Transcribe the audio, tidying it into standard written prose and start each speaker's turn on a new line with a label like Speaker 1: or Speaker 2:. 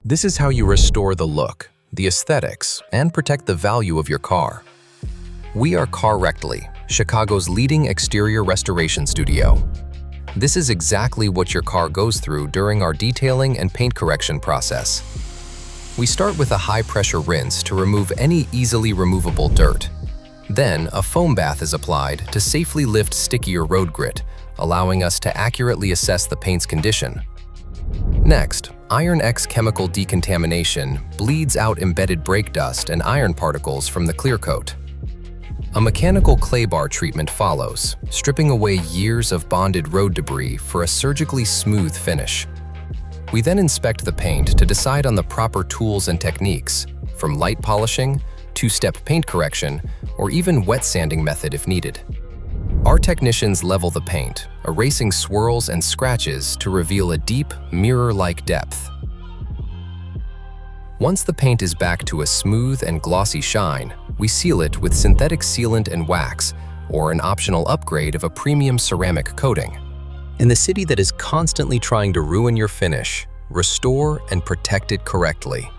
Speaker 1: This is how you restore the look, the aesthetics, and protect the value of your car. We are Carrectly, Chicago's leading exterior restoration studio. This is exactly what your car goes through during our detailing and paint correction process. We start with a high-pressure rinse to remove any easily removable dirt. Then, a foam bath is applied to safely lift stickier road grit, allowing us to accurately assess the paint's condition. Next, Iron X chemical decontamination bleeds out embedded brake dust and iron particles from the clear coat. A mechanical clay bar treatment follows, stripping away years of bonded road debris for a surgically smooth finish. We then inspect the paint to decide on the proper tools and techniques, from light polishing, two-step paint correction, or even wet sanding method if needed. Our technicians level the paint, erasing swirls and scratches to reveal a deep, mirror-like depth. Once the paint is back to a smooth and glossy shine, we seal it with synthetic sealant and wax, or an optional upgrade of a premium ceramic coating. In the city that is constantly trying to ruin your finish, restore and protect it correctly.